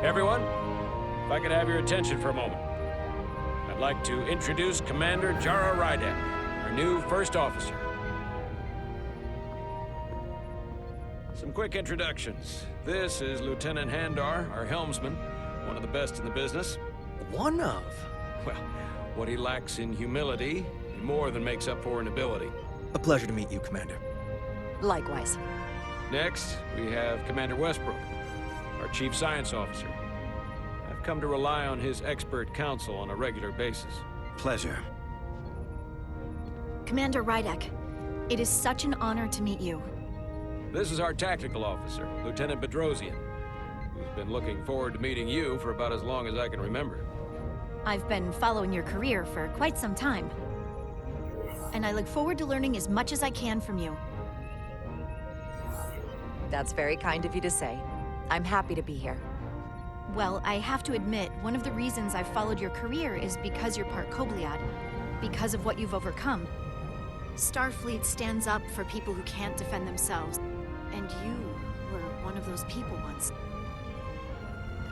Everyone, if I could have your attention for a moment. I'd like to introduce Commander Jara Rydek, our new first officer. Some quick introductions. This is Lieutenant Handar, our helmsman, one of the best in the business. One of? Well, what he lacks in humility, he more than makes up for in ability. A pleasure to meet you, Commander. Likewise. Next, we have Commander Westbrook, our Chief Science Officer. I've come to rely on his expert counsel on a regular basis. Pleasure. Commander Rydek, it is such an honor to meet you. This is our tactical officer, Lieutenant Bedrosian, who's been looking forward to meeting you for about as long as I can remember. I've been following your career for quite some time, and I look forward to learning as much as I can from you. That's very kind of you to say. I'm happy to be here. Well, I have to admit, one of the reasons I've followed your career is because you're part Kobliad, because of what you've overcome. Starfleet stands up for people who can't defend themselves, and you were one of those people once.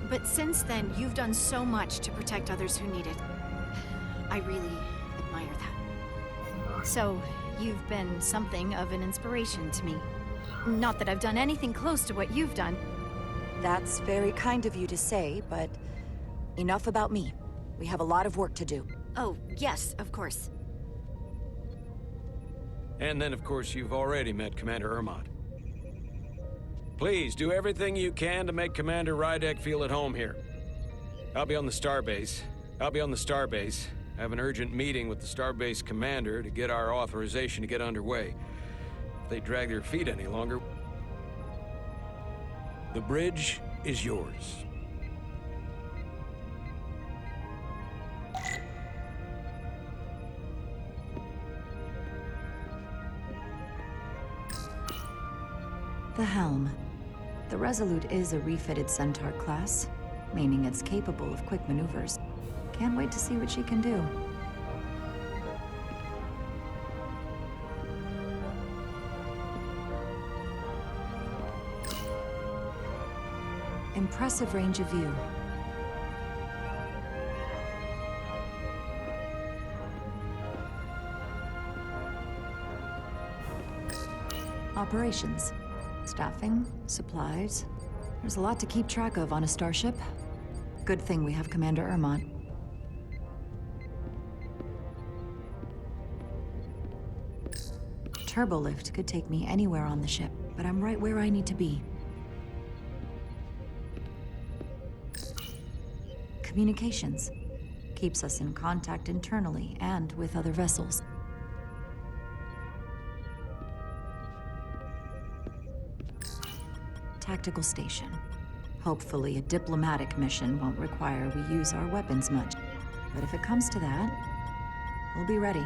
But since then, you've done so much to protect others who need it. I really admire that. So, you've been something of an inspiration to me. Not that I've done anything close to what you've done. That's very kind of you to say, but enough about me. We have a lot of work to do. Oh, yes, of course. And then, of course, you've already met Commander Ermont. Please, do everything you can to make Commander Rydek feel at home here. I'll be on the starbase. I have an urgent meeting with the starbase commander to get our authorization to get underway. If they drag their feet any longer, the bridge is yours. The helm. The Resolute is a refitted Centaur class, meaning it's capable of quick maneuvers. Can't wait to see what she can do. Impressive range of view. Operations. Staffing, supplies. There's a lot to keep track of on a starship. Good thing we have Commander Ermont. Turbolift could take me anywhere on the ship, but I'm right where I need to be. Communications. Keeps us in contact internally and with other vessels. Tactical station. Hopefully a diplomatic mission won't require we use our weapons much. But if it comes to that, we'll be ready.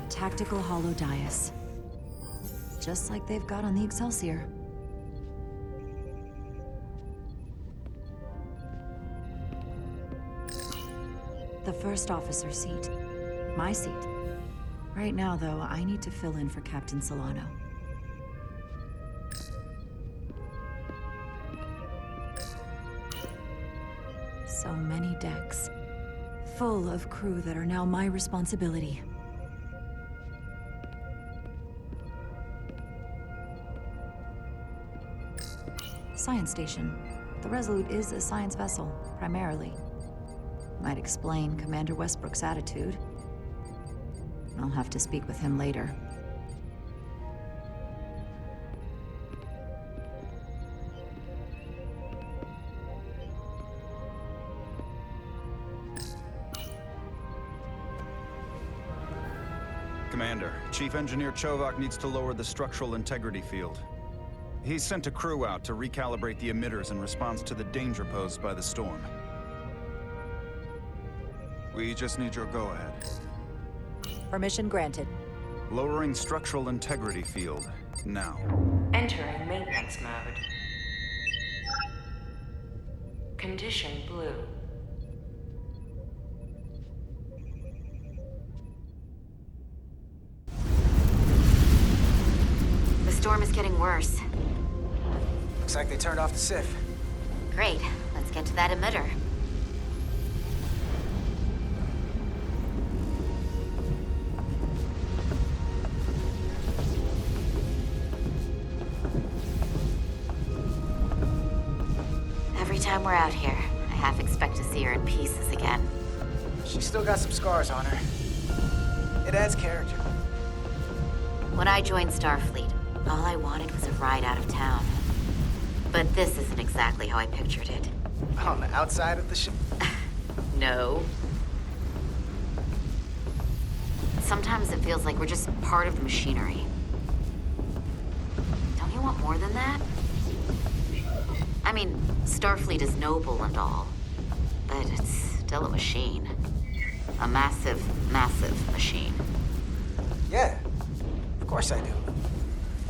Tactical holodais. Just like they've got on the Excelsior. The first officer seat. My seat. Right now, though, I need to fill in for Captain Solano. So many decks. Full of crew that are now my responsibility. Science station. The Resolute is a science vessel, primarily. Might explain Commander Westbrook's attitude. I'll have to speak with him later. Commander, Chief Engineer Chovak needs to lower the structural integrity field. He's sent a crew out to recalibrate the emitters in response to the danger posed by the storm. We just need your go-ahead. Permission granted. Lowering structural integrity field, now. Entering maintenance mode. Condition blue. storm is getting worse. Looks like they turned off the SIF. Great. Let's get to that emitter. Every time we're out here, I half expect to see her in pieces again. She's still got some scars on her. It adds character. When I joined Starfleet, all I wanted was a ride out of town. But this isn't exactly how I pictured it. On the outside of the ship? No. Sometimes it feels like we're just part of the machinery. Don't you want more than that? I mean, Starfleet is noble and all, but it's still a machine. A massive, massive machine. Yeah, of course I do.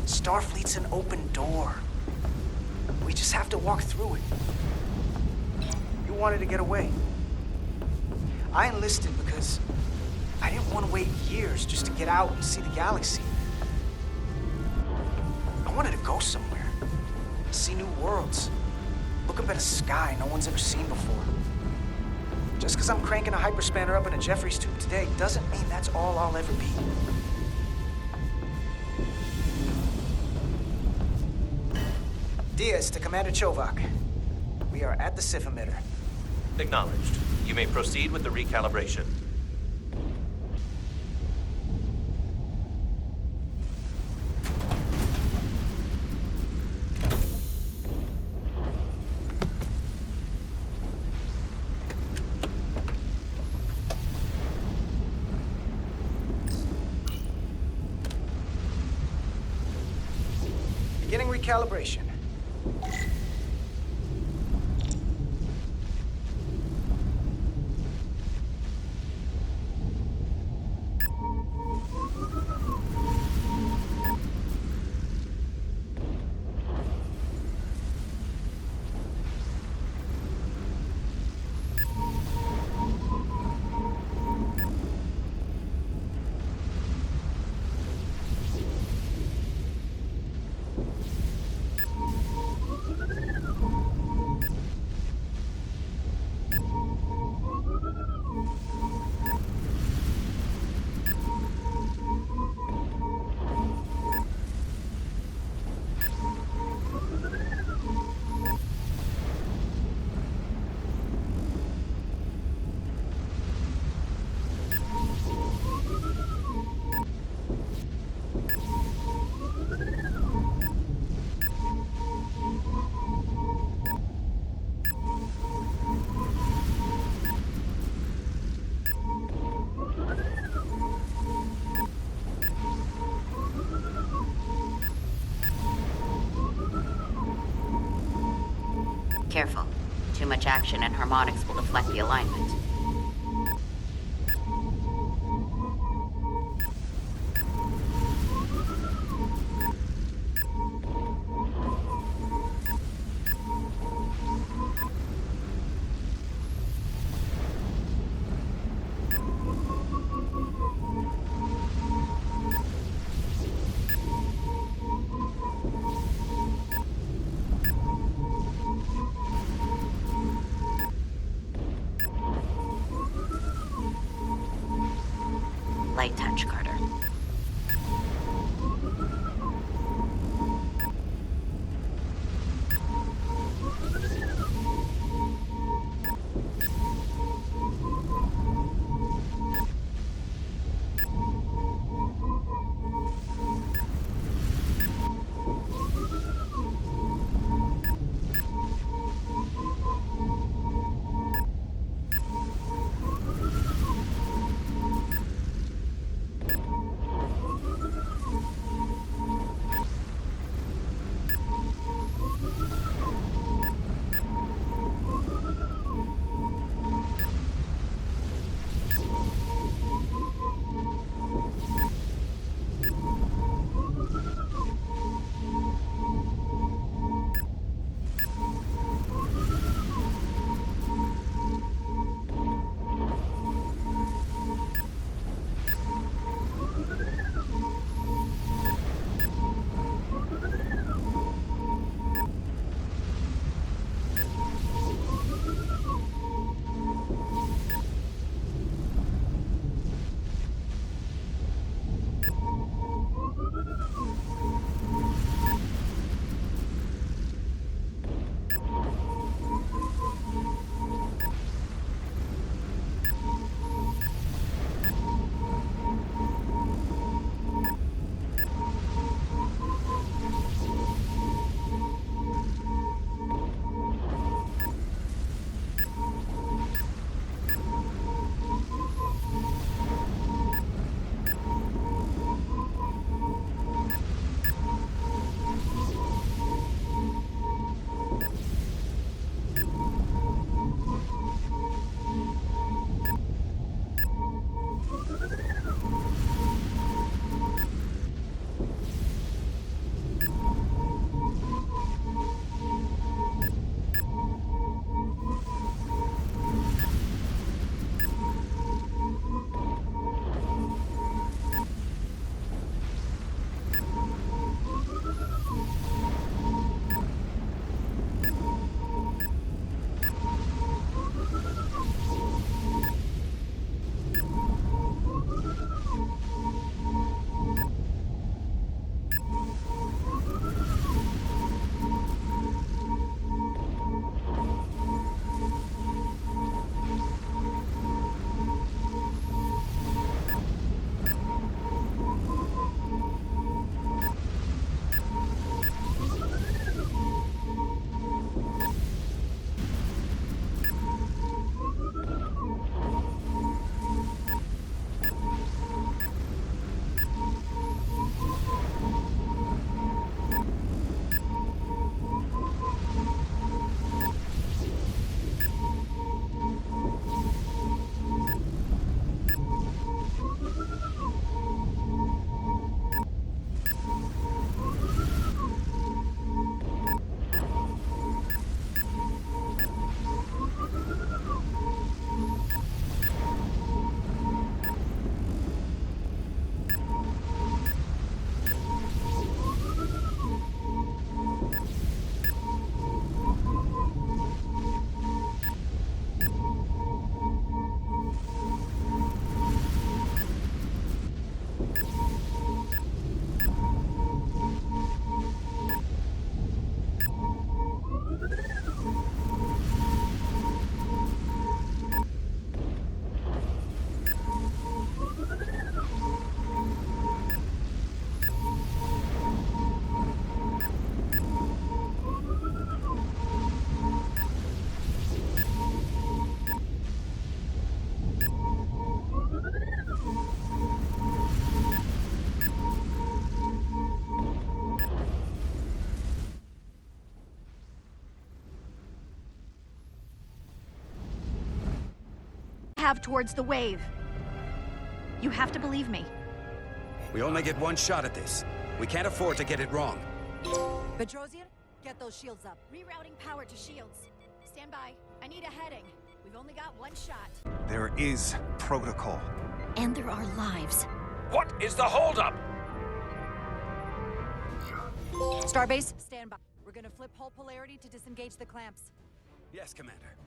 Starfleet's an open door. We just have to walk through it. You wanted to get away. I enlisted because I didn't want to wait years just to get out and see the galaxy. I wanted to go somewhere, see new worlds, look up at a sky no one's ever seen before. Just because I'm cranking a hyperspanner up in a Jeffries tube today doesn't mean that's all I'll ever be. Diaz to Commander Chovak. We are at the SIF emitter. Acknowledged. You may proceed with the recalibration. Beginning recalibration. Careful. Too much action and harmonics will deflect the alignment. Light touch, Carter. have towards the wave. You have to believe me. We only get one shot at this. We can't afford to get it wrong. Petrosian, get those shields up. Rerouting power to shields. Stand by. I need a heading. We've only got one shot. There is protocol. And there are lives. What is the holdup? Starbase, stand by. We're gonna flip hull polarity to disengage the clamps. Yes, Commander.